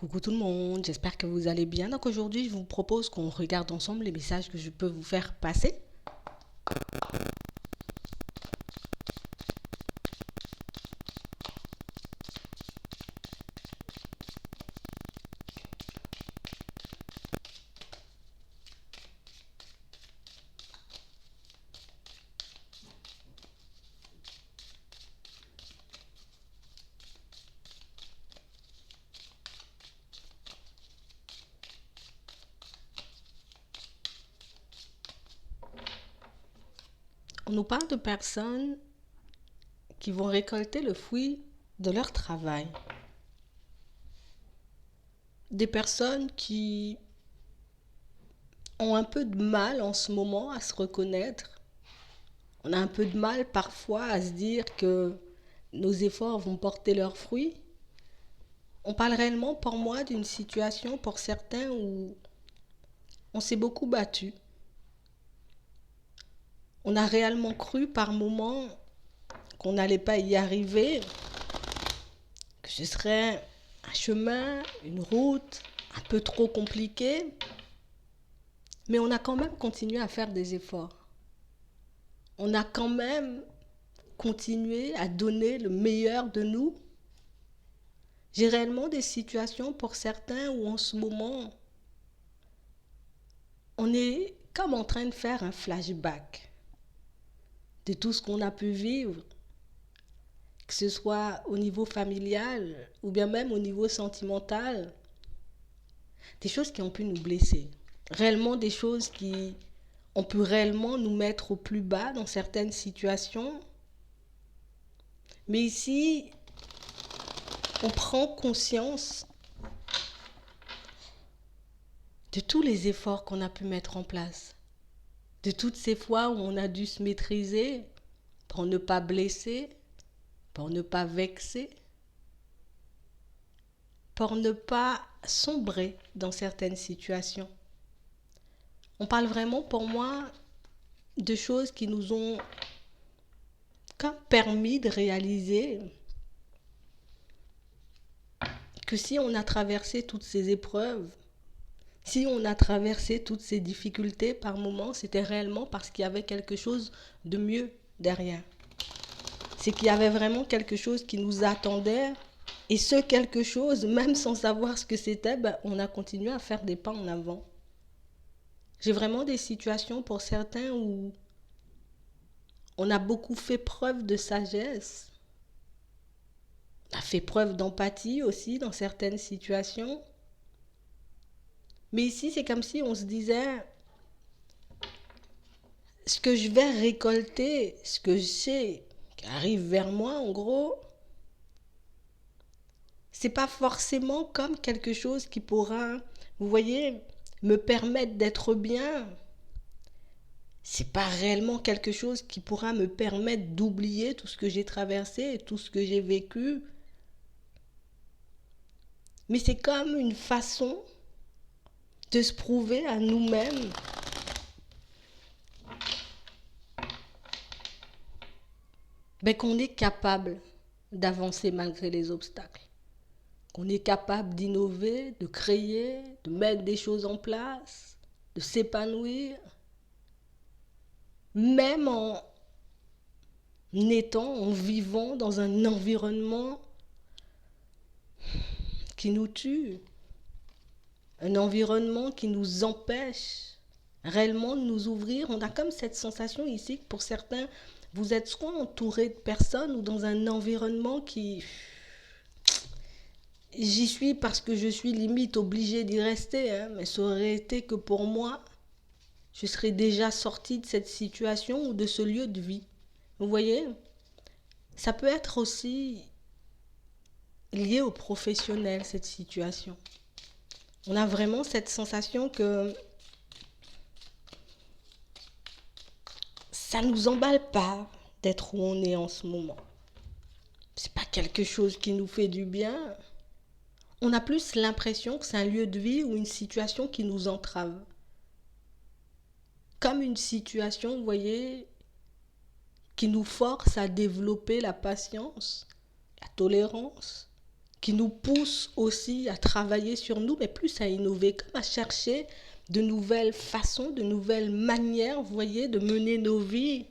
Coucou tout le monde, j'espère que vous allez bien. Donc aujourd'hui, je vous propose qu'on regarde ensemble les messages que je peux vous faire passer. On nous parle de personnes qui vont récolter le fruit de leur travail. Des personnes qui ont un peu de mal en ce moment à se reconnaître. On a un peu de mal parfois à se dire que nos efforts vont porter leurs fruits. On parle réellement pour moi d'une situation pour certains où on s'est beaucoup battu. On a réellement cru par moments qu'on n'allait pas y arriver, que ce serait un chemin, une route un peu trop compliquée, mais on a quand même continué à faire des efforts. On a quand même continué à donner le meilleur de nous. J'ai réellement des situations pour certains où en ce moment, on est comme en train de faire un flashback de tout ce qu'on a pu vivre, que ce soit au niveau familial ou bien même au niveau sentimental, des choses qui ont pu nous blesser, réellement des choses qui ont pu réellement nous mettre au plus bas dans certaines situations. Mais ici, on prend conscience de tous les efforts qu'on a pu mettre en place, de toutes ces fois où on a dû se maîtriser pour ne pas blesser, pour ne pas vexer, pour ne pas sombrer dans certaines situations. On parle vraiment pour moi de choses qui nous ont comme permis de réaliser que si on a traversé toutes ces épreuves, si on a traversé toutes ces difficultés par moments, c'était réellement parce qu'il y avait quelque chose de mieux derrière. C'est qu'il y avait vraiment quelque chose qui nous attendait. Et ce quelque chose, même sans savoir ce que c'était, on a continué à faire des pas en avant. J'ai vraiment des situations pour certains où on a beaucoup fait preuve de sagesse. On a fait preuve d'empathie aussi dans certaines situations. Mais ici, c'est comme si on se disait, ce que je vais récolter, ce que je sais qui arrive vers moi, en gros, c'est pas forcément comme quelque chose qui pourra, vous voyez, me permettre d'être bien. C'est pas réellement quelque chose qui pourra me permettre d'oublier tout ce que j'ai traversé et tout ce que j'ai vécu. Mais c'est comme une façon de se prouver à nous-mêmes qu'on est capable d'avancer malgré les obstacles, qu'on est capable d'innover, de créer, de mettre des choses en place, de s'épanouir, même en vivant dans un environnement qui nous tue, un environnement qui nous empêche réellement de nous ouvrir. On a comme cette sensation ici que pour certains, vous êtes soit entouré de personnes ou dans un environnement qui... J'y suis parce que je suis limite obligée d'y rester, hein, mais ça aurait été que pour moi, je serais déjà sortie de cette situation ou de ce lieu de vie. Vous voyez, ça peut être aussi lié aux professionnels, cette situation. On a vraiment cette sensation que ça ne nous emballe pas d'être où on est en ce moment. C'est pas quelque chose qui nous fait du bien. On a plus l'impression que c'est un lieu de vie ou une situation qui nous entrave. Comme une situation, vous voyez, qui nous force à développer la patience, la tolérance, qui nous pousse aussi à travailler sur nous, mais plus à innover, comme à chercher de nouvelles façons, de nouvelles manières, vous voyez, de mener nos vies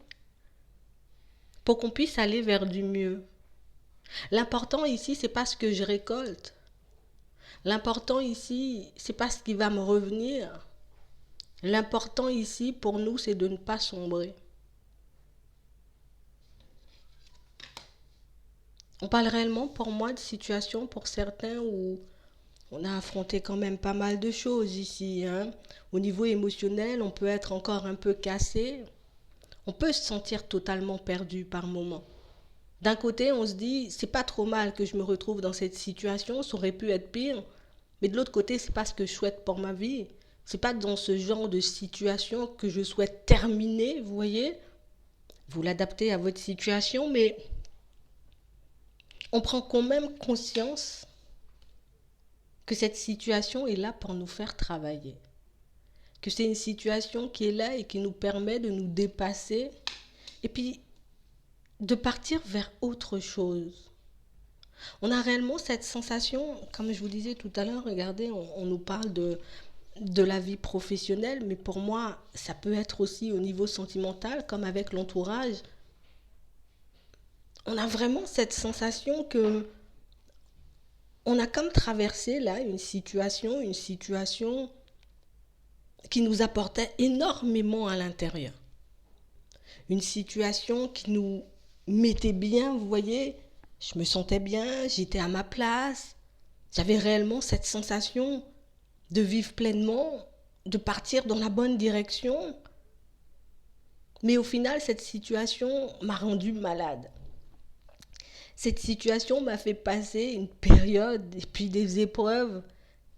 pour qu'on puisse aller vers du mieux. L'important ici, c'est pas ce que je récolte. L'important ici, c'est pas ce qui va me revenir. L'important ici, pour nous, c'est de ne pas sombrer. On parle réellement, pour moi, de situations pour certains où on a affronté quand même pas mal de choses ici, hein. Au niveau émotionnel, on peut être encore un peu cassé. On peut se sentir totalement perdu par moments. D'un côté, on se dit, c'est pas trop mal que je me retrouve dans cette situation, ça aurait pu être pire. Mais de l'autre côté, c'est pas ce que je souhaite pour ma vie. C'est pas dans ce genre de situation que je souhaite terminer, vous voyez. Vous l'adaptez à votre situation, mais on prend quand même conscience que cette situation est là pour nous faire travailler. Que c'est une situation qui est là et qui nous permet de nous dépasser et puis de partir vers autre chose. On a réellement cette sensation, comme je vous disais tout à l'heure, regardez, on nous parle de la vie professionnelle, mais pour moi, ça peut être aussi au niveau sentimental, comme avec l'entourage. On a vraiment cette sensation que on a comme traversé là une situation qui nous apportait énormément à l'intérieur. Une situation qui nous mettait bien, vous voyez, je me sentais bien, j'étais à ma place, j'avais réellement cette sensation de vivre pleinement, de partir dans la bonne direction. Mais au final, cette situation m'a rendue malade. Cette situation m'a fait passer une période et puis des épreuves.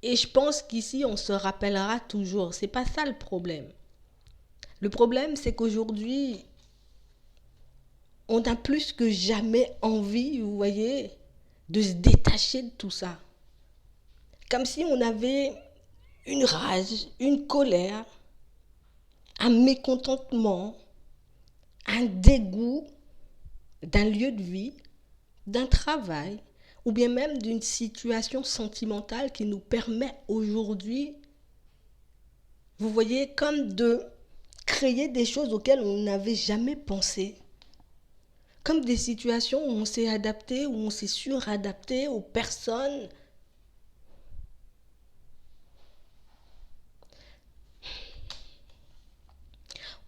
Et je pense qu'ici, on se rappellera toujours. C'est pas ça le problème. Le problème, c'est qu'aujourd'hui, on a plus que jamais envie, vous voyez, de se détacher de tout ça. Comme si on avait une rage, une colère, un mécontentement, un dégoût d'un lieu de vie, d'un travail, ou bien même d'une situation sentimentale qui nous permet aujourd'hui, vous voyez, comme de créer des choses auxquelles on n'avait jamais pensé. Comme des situations où on s'est adapté, où on s'est suradapté aux personnes.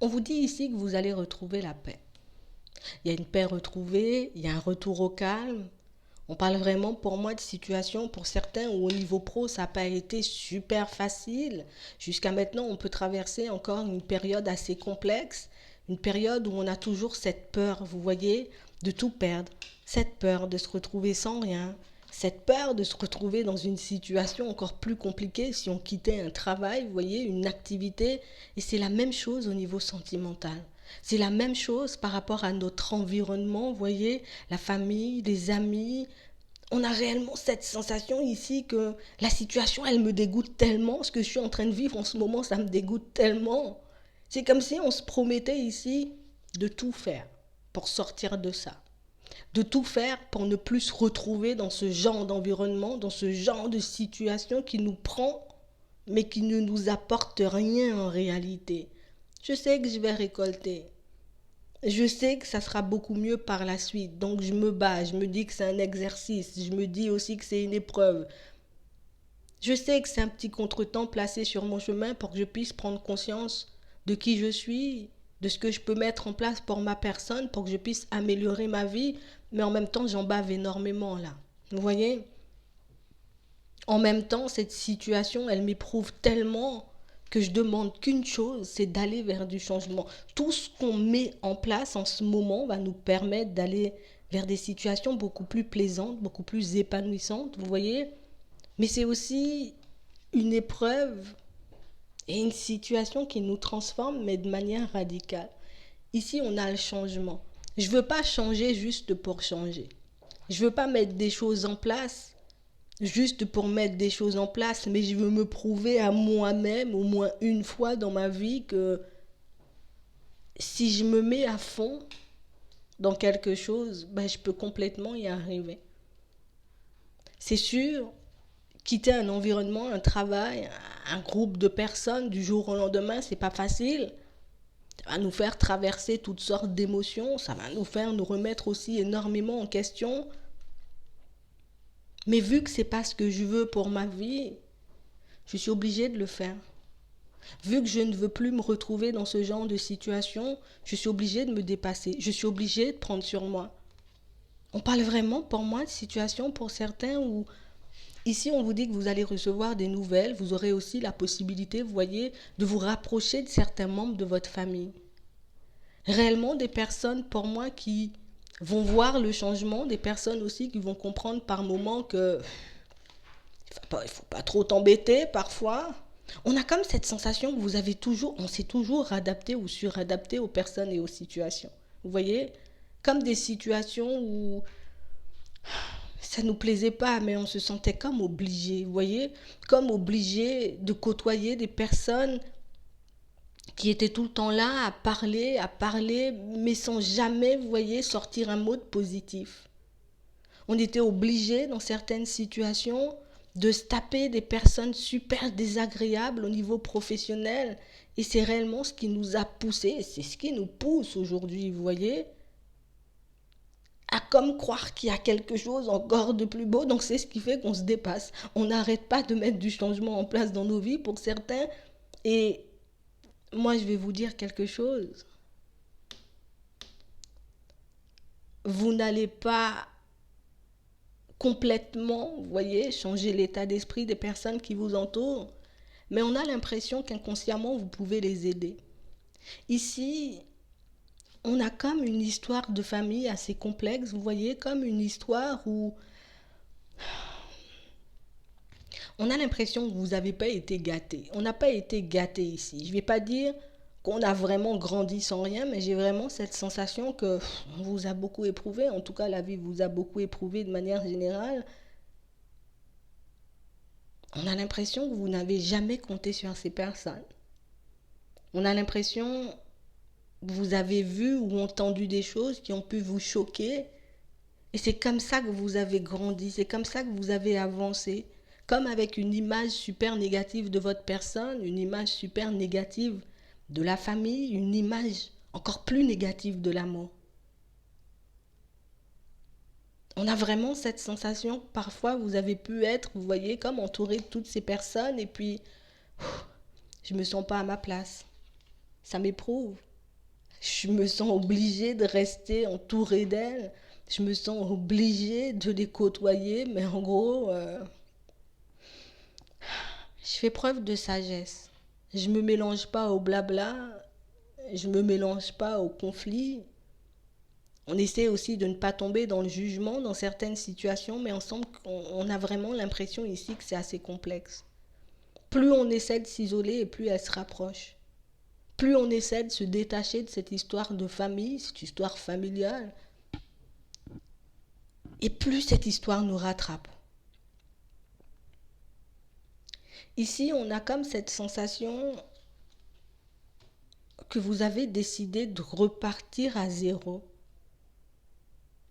On vous dit ici que vous allez retrouver la paix. Il y a une paix retrouvée, il y a un retour au calme. On parle vraiment pour moi de situations pour certains où au niveau pro ça n'a pas été super facile. Jusqu'à maintenant on peut traverser encore une période assez complexe, une période où on a toujours cette peur, vous voyez, de tout perdre, cette peur de se retrouver sans rien, cette peur de se retrouver dans une situation encore plus compliquée si on quittait un travail, vous voyez, une activité. Et c'est la même chose au niveau sentimental. C'est la même chose par rapport à notre environnement, vous voyez, la famille, les amis. On a réellement cette sensation ici que la situation, elle me dégoûte tellement. Ce que je suis en train de vivre en ce moment, ça me dégoûte tellement. C'est comme si on se promettait ici de tout faire pour sortir de ça. De tout faire pour ne plus se retrouver dans ce genre d'environnement, dans ce genre de situation qui nous prend, mais qui ne nous apporte rien en réalité. Je sais que je vais récolter. Je sais que ça sera beaucoup mieux par la suite. Donc je me bats, je me dis que c'est un exercice, je me dis aussi que c'est une épreuve. Je sais que c'est un petit contretemps placé sur mon chemin pour que je puisse prendre conscience de qui je suis, de ce que je peux mettre en place pour ma personne, pour que je puisse améliorer ma vie. Mais en même temps, j'en bave énormément là. Vous voyez? En même temps, cette situation, elle m'éprouve tellement que je demande qu'une chose, c'est d'aller vers du changement. Tout ce qu'on met en place en ce moment va nous permettre d'aller vers des situations beaucoup plus plaisantes, beaucoup plus épanouissantes, vous voyez? Mais c'est aussi une épreuve et une situation qui nous transforme, mais de manière radicale. Ici, on a le changement. Je ne veux pas changer juste pour changer. Je ne veux pas mettre des choses en place juste pour mettre des choses en place, mais je veux me prouver à moi-même au moins une fois dans ma vie que si je me mets à fond dans quelque chose, ben je peux complètement y arriver. C'est sûr, quitter un environnement, un travail, un groupe de personnes du jour au lendemain, c'est pas facile. Ça va nous faire traverser toutes sortes d'émotions, ça va nous faire nous remettre aussi énormément en question. Mais vu que c'est pas ce que je veux pour ma vie, je suis obligée de le faire. Vu que je ne veux plus me retrouver dans ce genre de situation, je suis obligée de me dépasser. Je suis obligée de prendre sur moi. On parle vraiment pour moi de situations pour certains où ici on vous dit que vous allez recevoir des nouvelles, vous aurez aussi la possibilité, vous voyez, de vous rapprocher de certains membres de votre famille. Réellement des personnes pour moi qui vont voir le changement, des personnes aussi qui vont comprendre par moments que il faut pas trop t'embêter parfois. On a comme cette sensation que vous avez toujours, on s'est toujours adapté ou suradapté aux personnes et aux situations. Vous voyez, comme des situations où ça nous plaisait pas, mais on se sentait comme obligé. Vous voyez, comme obligé de côtoyer des personnes qui étaient tout le temps là à parler, mais sans jamais, vous voyez, sortir un mot de positif. On était obligé dans certaines situations de se taper des personnes super désagréables au niveau professionnel. Et c'est réellement ce qui nous a poussé, c'est ce qui nous pousse aujourd'hui, vous voyez, à comme croire qu'il y a quelque chose encore de plus beau. Donc c'est ce qui fait qu'on se dépasse. On n'arrête pas de mettre du changement en place dans nos vies pour certains. Et moi, je vais vous dire quelque chose. Vous n'allez pas complètement, vous voyez, changer l'état d'esprit des personnes qui vous entourent, mais on a l'impression qu'inconsciemment, vous pouvez les aider. Ici, on a comme une histoire de famille assez complexe, vous voyez, comme une histoire où on a l'impression que vous n'avez pas été gâté. On n'a pas été gâté ici. Je ne vais pas dire qu'on a vraiment grandi sans rien, mais j'ai vraiment cette sensation que on vous a beaucoup éprouvé, en tout cas la vie vous a beaucoup éprouvé de manière générale. On a l'impression que vous n'avez jamais compté sur ces personnes. On a l'impression que vous avez vu ou entendu des choses qui ont pu vous choquer. Et c'est comme ça que vous avez grandi, c'est comme ça que vous avez avancé. Comme avec une image super négative de votre personne, une image super négative de la famille, une image encore plus négative de la mort. On a vraiment cette sensation que parfois vous avez pu être, vous voyez, comme entouré de toutes ces personnes et puis je me sens pas à ma place. Ça m'éprouve. Je me sens obligée de rester entourée d'elles. Je me sens obligée de les côtoyer, mais en gros, je fais preuve de sagesse. Je me mélange pas au blabla, je me mélange pas au conflit. On essaie aussi de ne pas tomber dans le jugement dans certaines situations, mais ensemble, on a vraiment l'impression ici que c'est assez complexe. Plus on essaie de s'isoler et plus elle se rapproche. Plus on essaie de se détacher de cette histoire de famille, cette histoire familiale, et plus cette histoire nous rattrape. Ici, on a comme cette sensation que vous avez décidé de repartir à zéro.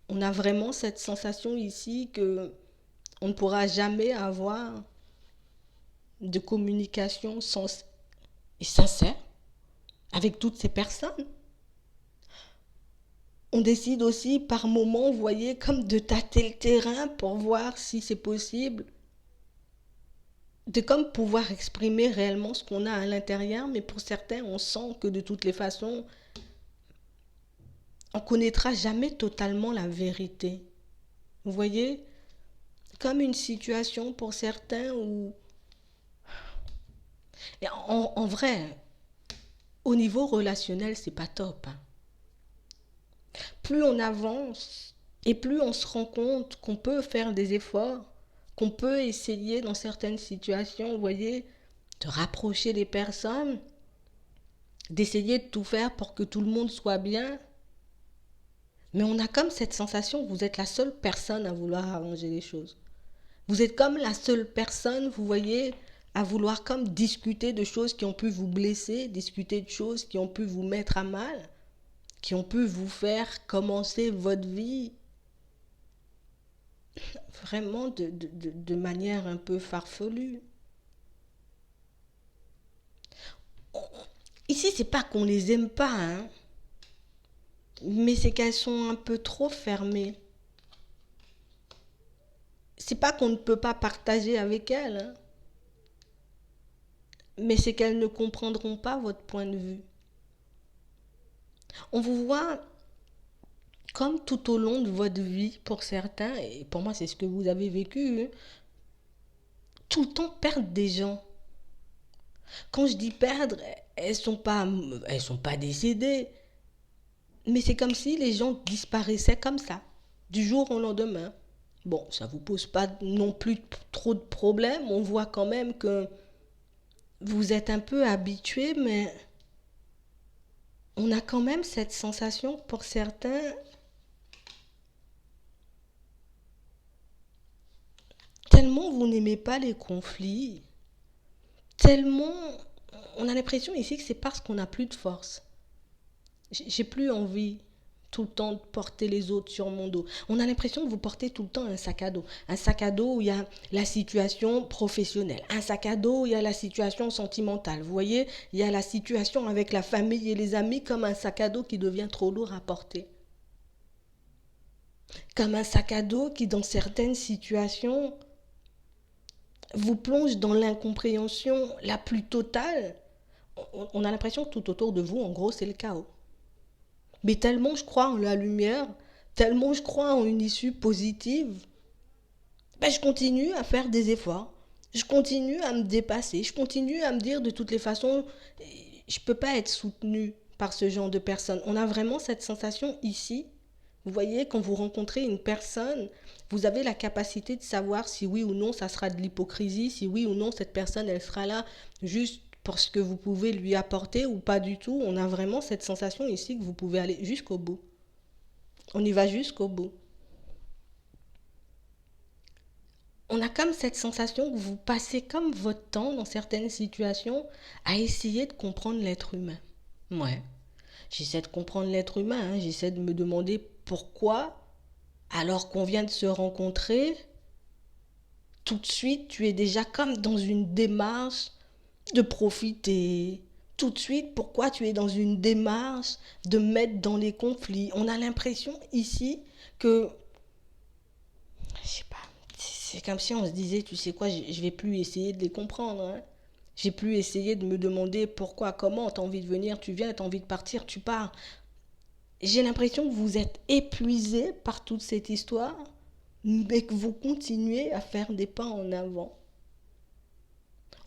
On a vraiment cette sensation ici que on ne pourra jamais avoir de communication sens et sincère avec toutes ces personnes. On décide aussi par moments, vous voyez, comme de tâter le terrain pour voir si c'est possible de comme pouvoir exprimer réellement ce qu'on a à l'intérieur, mais pour certains, on sent que de toutes les façons, on connaîtra jamais totalement la vérité. Vous voyez, comme une situation pour certains où, et en vrai, au niveau relationnel, c'est pas top. Hein. Plus on avance et plus on se rend compte qu'on peut faire des efforts, qu'on peut essayer dans certaines situations, vous voyez, de rapprocher les personnes, d'essayer de tout faire pour que tout le monde soit bien. Mais on a comme cette sensation que vous êtes la seule personne à vouloir arranger les choses. Vous êtes comme la seule personne, vous voyez, à vouloir comme discuter de choses qui ont pu vous blesser, discuter de choses qui ont pu vous mettre à mal, qui ont pu vous faire commencer votre vie. vraiment de manière un peu farfelue. Ici, c'est pas qu'on les aime pas, hein, mais c'est qu'elles sont un peu trop fermées. C'est pas qu'on ne peut pas partager avec elles, hein, mais c'est qu'elles ne comprendront pas votre point de vue. On vous voit comme tout au long de votre vie, pour certains, et pour moi c'est ce que vous avez vécu, hein, tout le temps perdre des gens. Quand je dis perdre, elles sont pas décédées, mais c'est comme si les gens disparaissaient comme ça, du jour au lendemain. Bon, ça vous pose pas non plus trop de problèmes. On voit quand même que vous êtes un peu habitué, mais on a quand même cette sensation pour certains, tellement vous n'aimez pas les conflits, tellement on a l'impression ici que c'est parce qu'on n'a plus de force. J'ai plus envie tout le temps de porter les autres sur mon dos. On a l'impression que vous portez tout le temps un sac à dos. Un sac à dos où il y a la situation professionnelle. Un sac à dos où il y a la situation sentimentale. Vous voyez, il y a la situation avec la famille et les amis comme un sac à dos qui devient trop lourd à porter. Comme un sac à dos qui, dans certaines situations, vous plonge dans l'incompréhension la plus totale. On a l'impression que tout autour de vous, en gros, c'est le chaos. Mais tellement je crois en la lumière, tellement je crois en une issue positive, ben je continue à faire des efforts. Je continue à me dépasser. Je continue à me dire de toutes les façons, je ne peux pas être soutenue par ce genre de personnes. On a vraiment cette sensation ici. Vous voyez, quand vous rencontrez une personne, vous avez la capacité de savoir si oui ou non ça sera de l'hypocrisie, si oui ou non cette personne elle sera là juste pour ce que vous pouvez lui apporter ou pas du tout. On a vraiment cette sensation ici que vous pouvez aller jusqu'au bout. On y va jusqu'au bout. On a comme cette sensation que vous passez comme votre temps dans certaines situations à essayer de comprendre l'être humain. Ouais, j'essaie de comprendre l'être humain, hein. J'essaie de me demander pourquoi, alors qu'on vient de se rencontrer, tout de suite tu es déjà comme dans une démarche de profiter. Tout de suite, pourquoi tu es dans une démarche de mettre dans les conflits. On a l'impression ici que, je sais pas, c'est comme si on se disait, tu sais quoi, je vais plus essayer de les comprendre, hein. J'ai plus essayé de me demander pourquoi, comment, t'as envie de venir, tu viens, t'as envie de partir, tu pars. J'ai l'impression que vous êtes épuisé par toute cette histoire, mais que vous continuez à faire des pas en avant.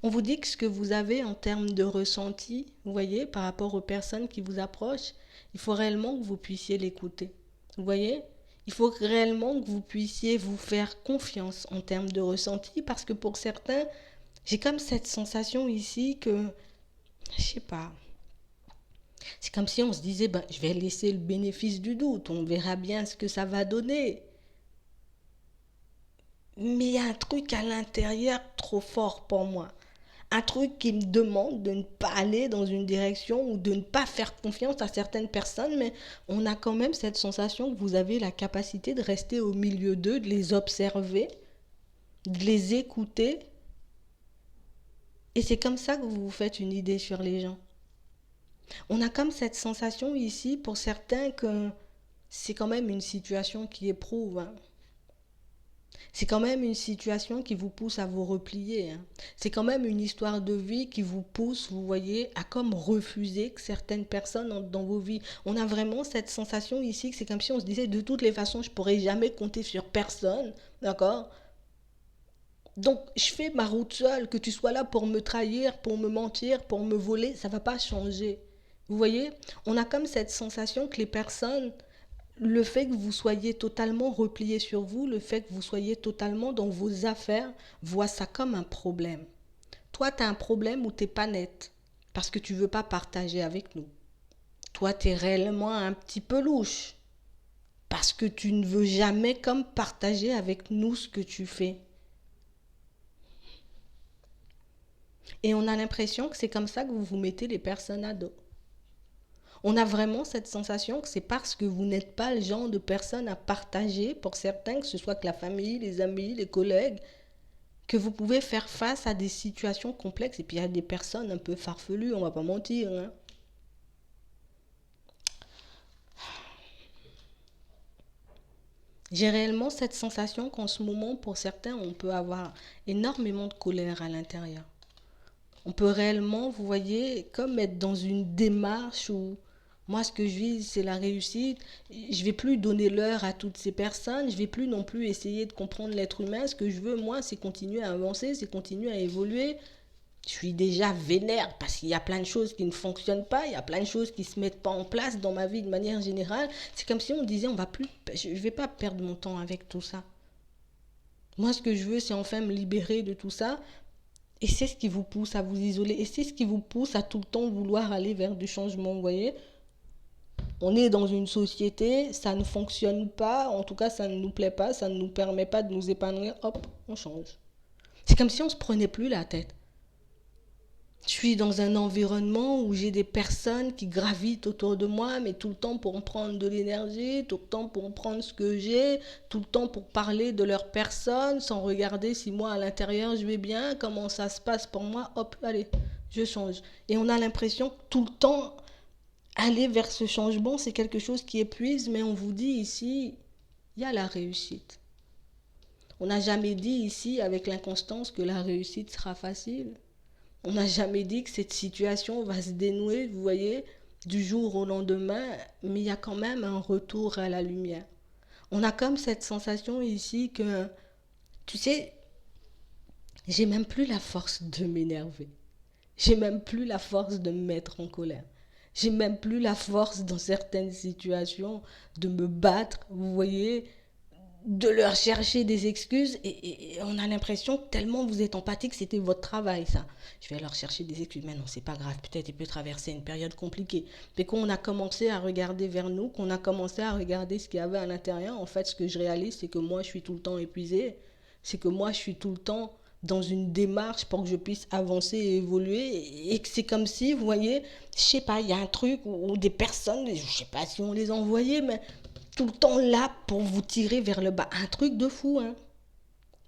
On vous dit que ce que vous avez en termes de ressenti, vous voyez, par rapport aux personnes qui vous approchent, il faut réellement que vous puissiez l'écouter. Vous voyez, il faut réellement que vous puissiez vous faire confiance en termes de ressenti, parce que pour certains, j'ai comme cette sensation ici que, je sais pas, c'est comme si on se disait, ben, je vais laisser le bénéfice du doute, on verra bien ce que ça va donner. Mais il y a un truc à l'intérieur trop fort pour moi. Un truc qui me demande de ne pas aller dans une direction ou de ne pas faire confiance à certaines personnes, mais on a quand même cette sensation que vous avez la capacité de rester au milieu d'eux, de les observer, de les écouter. Et c'est comme ça que vous vous faites une idée sur les gens. On a comme cette sensation ici, pour certains, que c'est quand même une situation qui éprouve, hein. C'est quand même une situation qui vous pousse à vous replier, hein. C'est quand même une histoire de vie qui vous pousse, vous voyez, à comme refuser que certaines personnes entrent dans vos vies. On a vraiment cette sensation ici que c'est comme si on se disait de toutes les façons, je pourrais jamais compter sur personne, d'accord? Donc je fais ma route seule, que tu sois là pour me trahir, pour me mentir, pour me voler, ça va pas changer. Vous voyez, on a comme cette sensation que les personnes, le fait que vous soyez totalement replié sur vous, le fait que vous soyez totalement dans vos affaires, voient ça comme un problème. Toi, tu as un problème où tu n'es pas net parce que tu ne veux pas partager avec nous. Toi, tu es réellement un petit peu louche parce que tu ne veux jamais comme partager avec nous ce que tu fais. Et on a l'impression que c'est comme ça que vous vous mettez les personnes à dos. On a vraiment cette sensation que c'est parce que vous n'êtes pas le genre de personne à partager, pour certains, que ce soit que la famille, les amis, les collègues, que vous pouvez faire face à des situations complexes. Et puis il y a des personnes un peu farfelues, on va pas mentir, hein. J'ai réellement cette sensation qu'en ce moment, pour certains, on peut avoir énormément de colère à l'intérieur. On peut réellement, vous voyez, comme être dans une démarche où moi, ce que je vise, c'est la réussite. Je vais plus donner l'heure à toutes ces personnes. Je vais plus non plus essayer de comprendre l'être humain. Ce que je veux, moi, c'est continuer à avancer, c'est continuer à évoluer. Je suis déjà vénère parce qu'il y a plein de choses qui ne fonctionnent pas, il y a plein de choses qui ne se mettent pas en place dans ma vie de manière générale. C'est comme si on me disait, on va plus, je ne vais pas perdre mon temps avec tout ça. Moi, ce que je veux, c'est enfin me libérer de tout ça. Et c'est ce qui vous pousse à vous isoler. Et c'est ce qui vous pousse à tout le temps vouloir aller vers du changement, vous voyez. On est dans une société, ça ne fonctionne pas, en tout cas ça ne nous plaît pas, ça ne nous permet pas de nous épanouir, hop, on change. C'est comme si on ne se prenait plus la tête. Je suis dans un environnement où j'ai des personnes qui gravitent autour de moi, mais tout le temps pour me prendre de l'énergie, tout le temps pour me prendre ce que j'ai, tout le temps pour parler de leur personne, sans regarder si moi à l'intérieur je vais bien, comment ça se passe pour moi, hop, allez, je change. Et on a l'impression que tout le temps, aller vers ce changement, c'est quelque chose qui épuise, mais on vous dit ici, il y a la réussite. On n'a jamais dit ici, avec l'inconstance, que la réussite sera facile. On n'a jamais dit que cette situation va se dénouer, vous voyez, du jour au lendemain, mais il y a quand même un retour à la lumière. On a comme cette sensation ici que, tu sais, j'ai même plus la force de m'énerver. J'ai même plus la force de me mettre en colère. J'ai même plus la force dans certaines situations de me battre, vous voyez, de leur chercher des excuses et on a l'impression que tellement vous êtes empathique, c'était votre travail ça. Je vais leur chercher des excuses, mais non, c'est pas grave, peut-être il peut traverser une période compliquée. Mais quand on a commencé à regarder vers nous, qu'on a commencé à regarder ce qu'il y avait à l'intérieur, en fait ce que je réalise c'est que moi je suis tout le temps épuisée, c'est que moi je suis tout le temps dans une démarche pour que je puisse avancer et évoluer et que c'est comme si, vous voyez, je sais pas, il y a un truc où des personnes, je sais pas si on les envoyait, mais tout le temps là pour vous tirer vers le bas. Un truc de fou, hein.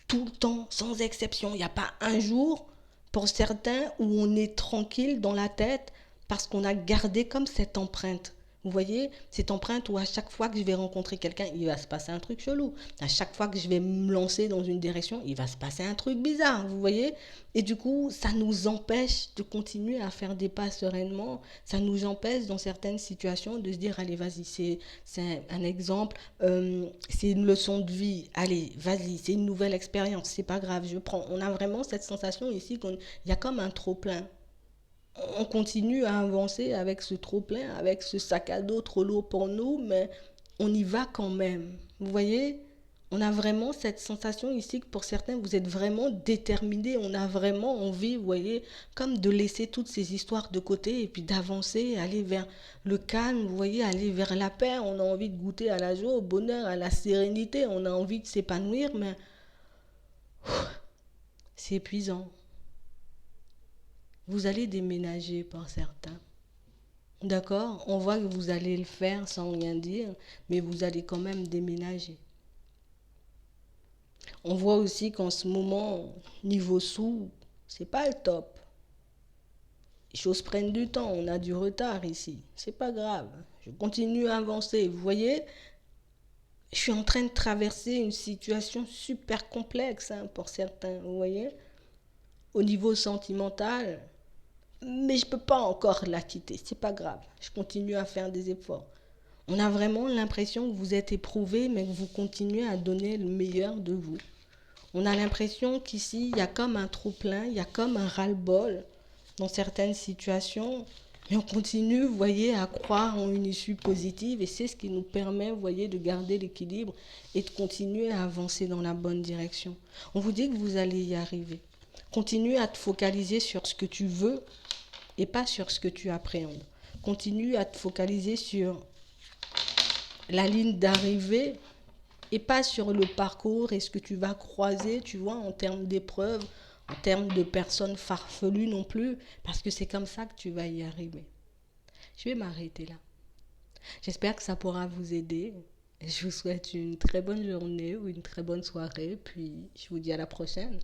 Tout le temps, sans exception. Il n'y a pas un jour, pour certains, où on est tranquille dans la tête parce qu'on a gardé comme cette empreinte. Vous voyez, cette empreinte où à chaque fois que je vais rencontrer quelqu'un, il va se passer un truc chelou. À chaque fois que je vais me lancer dans une direction, il va se passer un truc bizarre, vous voyez. Et du coup, ça nous empêche de continuer à faire des pas sereinement. Ça nous empêche dans certaines situations de se dire, allez, vas-y, c'est un exemple, c'est une leçon de vie. Allez, vas-y, c'est une nouvelle expérience, c'est pas grave, je prends. On a vraiment cette sensation ici qu'il y a comme un trop-plein. On continue à avancer avec ce trop-plein, avec ce sac à dos trop lourd pour nous, mais on y va quand même. Vous voyez, on a vraiment cette sensation ici que pour certains, vous êtes vraiment déterminés. On a vraiment envie, vous voyez, comme de laisser toutes ces histoires de côté et puis d'avancer, aller vers le calme, vous voyez, aller vers la paix. On a envie de goûter à la joie, au bonheur, à la sérénité. On a envie de s'épanouir, mais c'est épuisant. Vous allez déménager pour certains. D'accord? On voit que vous allez le faire sans rien dire, mais vous allez quand même déménager. On voit aussi qu'en ce moment, niveau sous, c'est pas le top. Les choses prennent du temps, on a du retard ici. C'est pas grave. Je continue à avancer. Vous voyez, je suis en train de traverser une situation super complexe hein, pour certains. Vous voyez, au niveau sentimental, mais je ne peux pas encore la quitter, c'est pas grave, je continue à faire des efforts. On a vraiment l'impression que vous êtes éprouvé, mais que vous continuez à donner le meilleur de vous. On a l'impression qu'ici, il y a comme un trop-plein, il y a comme un ras-le-bol dans certaines situations, mais on continue, vous voyez, à croire en une issue positive, et c'est ce qui nous permet, vous voyez, de garder l'équilibre et de continuer à avancer dans la bonne direction. On vous dit que vous allez y arriver. Continue à te focaliser sur ce que tu veux et pas sur ce que tu appréhendes. Continue à te focaliser sur la ligne d'arrivée et pas sur le parcours et ce que tu vas croiser, tu vois, en termes d'épreuves, en termes de personnes farfelues non plus, parce que c'est comme ça que tu vas y arriver. Je vais m'arrêter là. J'espère que ça pourra vous aider. Je vous souhaite une très bonne journée ou une très bonne soirée, puis je vous dis à la prochaine.